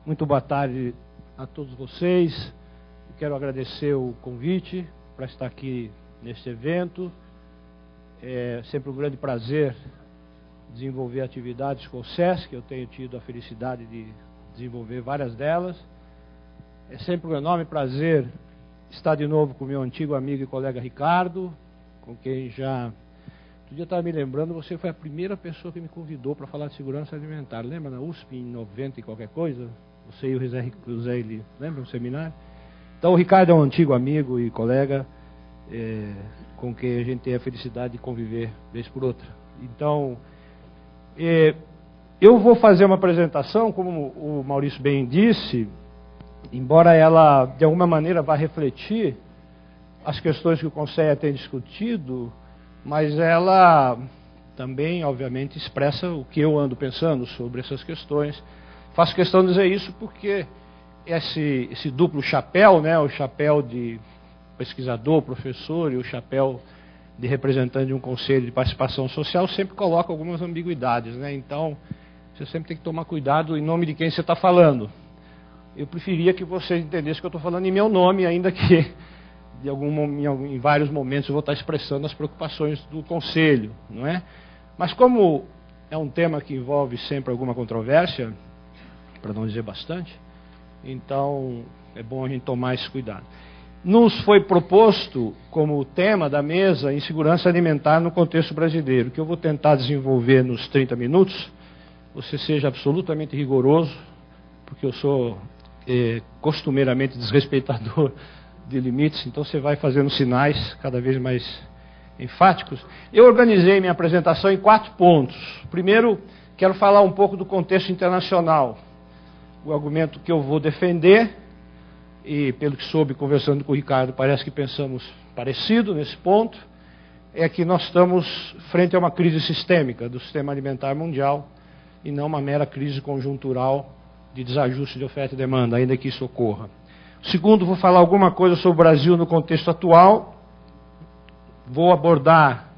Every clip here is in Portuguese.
Muito boa tarde a todos vocês. Quero agradecer o convite para estar aqui neste evento. É sempre um grande prazer desenvolver atividades com o SESC. Eu tenho tido a felicidade de desenvolver várias delas. É sempre um enorme prazer estar de novo com meu antigo amigo e colega Ricardo, com quem já... Outro dia eu estava me lembrando, você foi a primeira pessoa que me convidou para falar de segurança alimentar. Lembra na USP, em 90 e qualquer coisa? Você e o José Eli, lembra um seminário? Então o Ricardo é um antigo amigo e colega com quem a gente tem a felicidade de conviver vez por outra. Então, eu vou fazer uma apresentação, como o Maurício bem disse, embora ela de alguma maneira vá refletir as questões que o Conselho tem discutido, mas ela também, obviamente, expressa o que eu ando pensando sobre essas questões. Faço questão de dizer isso porque esse duplo chapéu, né, o chapéu de pesquisador, professor e o chapéu de representante de um conselho de participação social sempre coloca algumas ambiguidades, né? Então, você sempre tem que tomar cuidado em nome de quem você está falando. Eu preferia que vocês entendessem que eu estou falando em meu nome, ainda que em vários momentos eu vou estar expressando as preocupações do conselho, não é? Mas como é um tema que envolve sempre alguma controvérsia, para não dizer bastante, então é bom a gente tomar esse cuidado. Nos foi proposto como tema da mesa insegurança alimentar no contexto brasileiro, que eu vou tentar desenvolver nos 30 minutos. Você seja absolutamente rigoroso, porque eu sou costumeiramente desrespeitador de limites, então você vai fazendo sinais cada vez mais enfáticos. Eu organizei minha apresentação em 4 pontos. Primeiro, quero falar um pouco do contexto internacional. O argumento que eu vou defender, e pelo que soube conversando com o Ricardo, parece que pensamos parecido nesse ponto, é que nós estamos frente a uma crise sistêmica do sistema alimentar mundial e não uma mera crise conjuntural de desajuste de oferta e demanda, ainda que isso ocorra. Segundo, vou falar alguma coisa sobre o Brasil no contexto atual. Vou abordar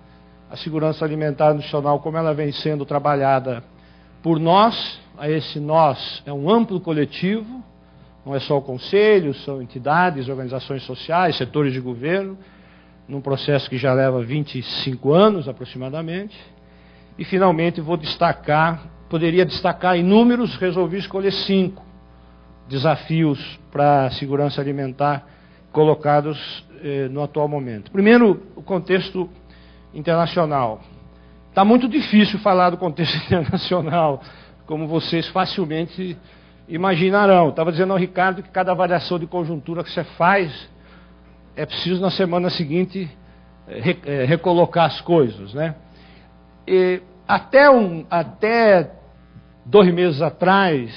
a segurança alimentar nacional como ela vem sendo trabalhada por nós. Esse nós é um amplo coletivo, não é só o Conselho, são entidades, organizações sociais, setores de governo, num processo que já leva 25 anos aproximadamente. E finalmente vou poderia destacar inúmeros, resolvi escolher 5 desafios para a segurança alimentar colocados no atual momento. Primeiro, o contexto internacional. Está muito difícil falar do contexto internacional, como vocês facilmente imaginarão. Estava dizendo ao Ricardo que cada avaliação de conjuntura que você faz, é preciso na semana seguinte recolocar as coisas, né? E até 2 meses atrás,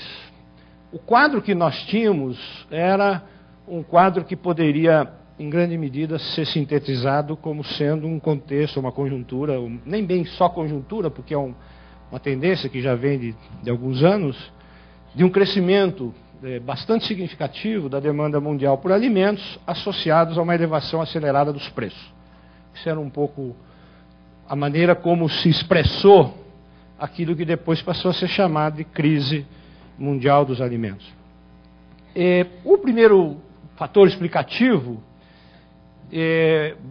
o quadro que nós tínhamos era um quadro que poderia, em grande medida, ser sintetizado como sendo um contexto, uma conjuntura, nem bem só conjuntura, porque é uma tendência que já vem de alguns anos, de um crescimento bastante significativo da demanda mundial por alimentos associados a uma elevação acelerada dos preços. Isso era um pouco a maneira como se expressou aquilo que depois passou a ser chamado de crise mundial dos alimentos. O primeiro fator explicativo,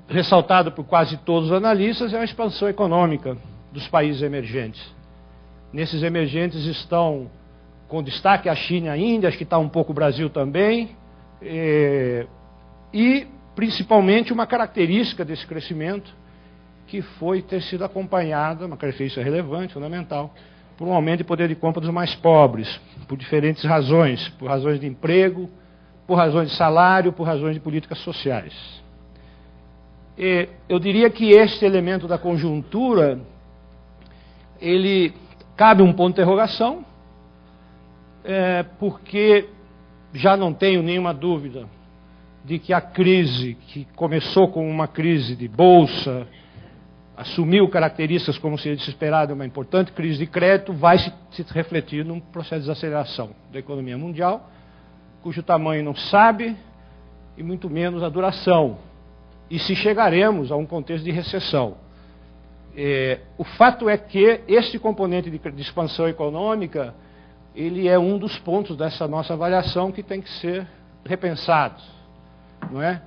ressaltado por quase todos os analistas, é a expansão econômica dos países emergentes. Nesses emergentes estão com destaque a China e a Índia, acho que está um pouco o Brasil também, e principalmente uma característica desse crescimento que foi ter sido acompanhada, uma característica relevante, fundamental, por um aumento de poder de compra dos mais pobres, por diferentes razões, por razões de emprego, por razões de salário, por razões de políticas sociais. Eu diria que este elemento da conjuntura, ele cabe um ponto de interrogação, porque já não tenho nenhuma dúvida de que a crise, que começou com uma crise de bolsa, assumiu características como seria de se esperar de uma importante crise de crédito, vai se refletir num processo de desaceleração da economia mundial, cujo tamanho não se sabe, e muito menos a duração, e se chegaremos a um contexto de recessão. O fato é que este componente de expansão econômica ele é um dos pontos dessa nossa avaliação que tem que ser repensado, não é?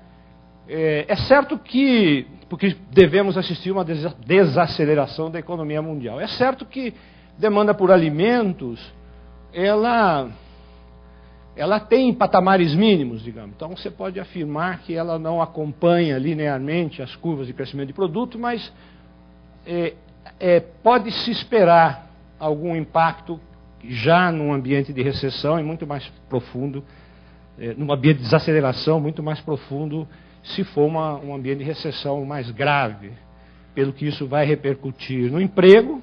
É certo que, porque devemos assistir a uma desaceleração da economia mundial, é certo que demanda por alimentos, ela tem patamares mínimos, digamos. Então você pode afirmar que ela não acompanha linearmente as curvas de crescimento de produto, mas pode-se esperar algum impacto já num ambiente de recessão e muito mais profundo, num ambiente de desaceleração muito mais profundo, se for um ambiente de recessão mais grave, pelo que isso vai repercutir no emprego,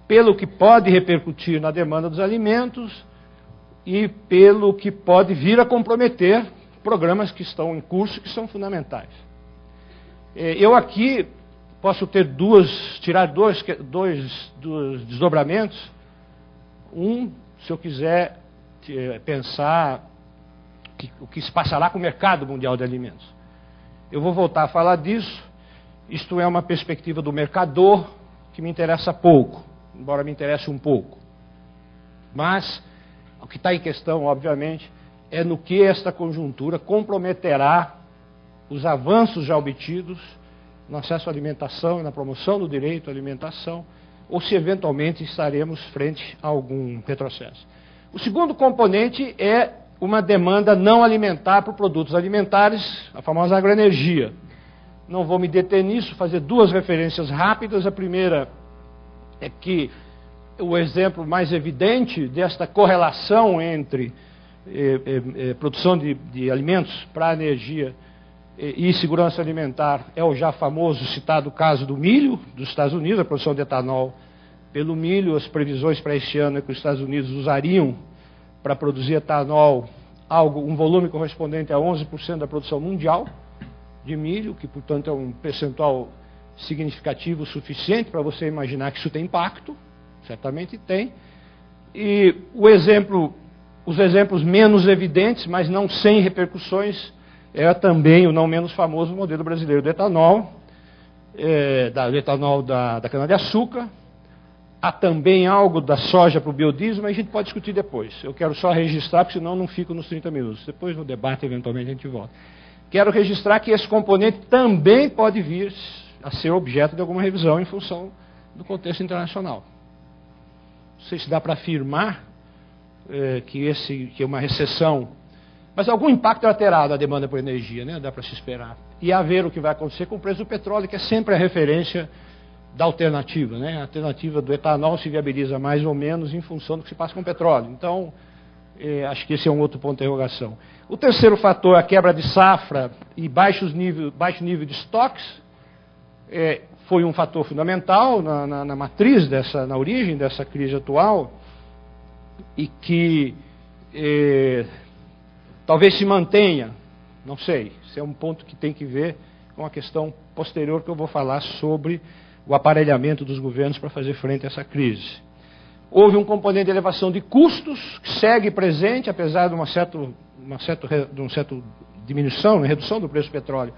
pelo que pode repercutir na demanda dos alimentos e pelo que pode vir a comprometer programas que estão em curso, que são fundamentais. Eu aqui posso tirar dois desdobramentos. Se eu quiser pensar o que se passará com o mercado mundial de alimentos. Eu vou voltar a falar disso. Isto é uma perspectiva do mercador que me interessa pouco, embora me interesse um pouco. Mas o que está em questão, obviamente, é no que esta conjuntura comprometerá os avanços já obtidos no acesso à alimentação e na promoção do direito à alimentação, ou se eventualmente estaremos frente a algum retrocesso. O segundo componente é uma demanda não alimentar por produtos alimentares, a famosa agroenergia. Não vou me deter nisso, fazer duas referências rápidas. A primeira é que o exemplo mais evidente desta correlação entre produção de alimentos para energia e segurança alimentar é o já famoso citado caso do milho dos Estados Unidos, a produção de etanol pelo milho. As previsões para este ano é que os Estados Unidos usariam para produzir etanol um volume correspondente a 11% da produção mundial de milho, que portanto é um percentual significativo suficiente para você imaginar que isso tem impacto, certamente tem. E os exemplos menos evidentes, mas não sem repercussões, é também o não menos famoso modelo brasileiro do etanol, do etanol da cana-de-açúcar. Há também algo da soja para o biodiesel, mas a gente pode discutir depois. Eu quero só registrar, porque senão não fico nos 30 minutos. Depois, no debate, eventualmente, a gente volta. Quero registrar que esse componente também pode vir a ser objeto de alguma revisão em função do contexto internacional. Não sei se dá para afirmar que é uma recessão, mas algum impacto ela terá da demanda por energia, né? Dá para se esperar. E a ver o que vai acontecer com o preço do petróleo, que é sempre a referência da alternativa, né? A alternativa do etanol se viabiliza mais ou menos em função do que se passa com o petróleo. Então, acho que esse é um outro ponto de interrogação. O terceiro fator, a quebra de safra e baixo nível de estoques, foi um fator fundamental na matriz, na origem dessa crise atual, e que talvez se mantenha, não sei, esse é um ponto que tem que ver com a questão posterior que eu vou falar sobre o aparelhamento dos governos para fazer frente a essa crise. Houve um componente de elevação de custos, que segue presente, apesar de uma certa diminuição, redução do preço do petróleo.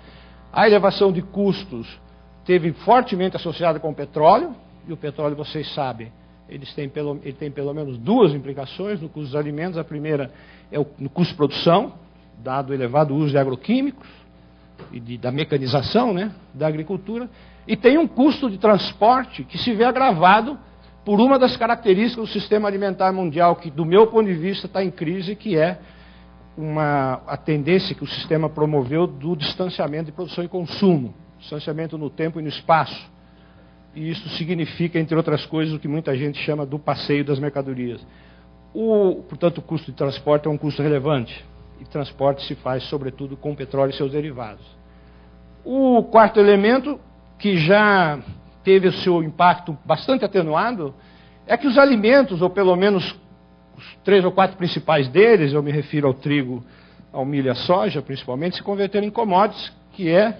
A elevação de custos esteve fortemente associada com o petróleo, e o petróleo, vocês sabem, ele tem pelo menos duas implicações no custo dos alimentos. A primeira é no custo de produção, dado o elevado uso de agroquímicos e da mecanização, né, da agricultura. E tem um custo de transporte que se vê agravado por uma das características do sistema alimentar mundial, que do meu ponto de vista está em crise, que é a tendência que o sistema promoveu do distanciamento de produção e consumo, distanciamento no tempo e no espaço. E isso significa, entre outras coisas, o que muita gente chama do passeio das mercadorias. Portanto, o custo de transporte é um custo relevante, e transporte se faz, sobretudo, com petróleo e seus derivados. O quarto elemento, que já teve o seu impacto bastante atenuado, é que os alimentos, ou pelo menos os 3 ou 4 principais deles, eu me refiro ao trigo, ao milho e à soja, principalmente, se converteram em commodities, que é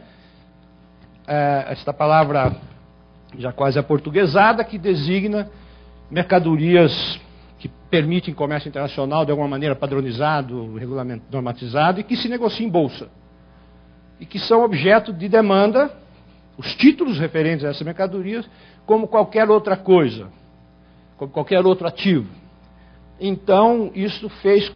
esta palavra já quase aportuguesada, que designa mercadorias que permitem comércio internacional de alguma maneira padronizado, normatizado, e que se negocia em bolsa. E que são objeto de demanda, os títulos referentes a essas mercadorias, como qualquer outra coisa, como qualquer outro ativo. Então, isso fez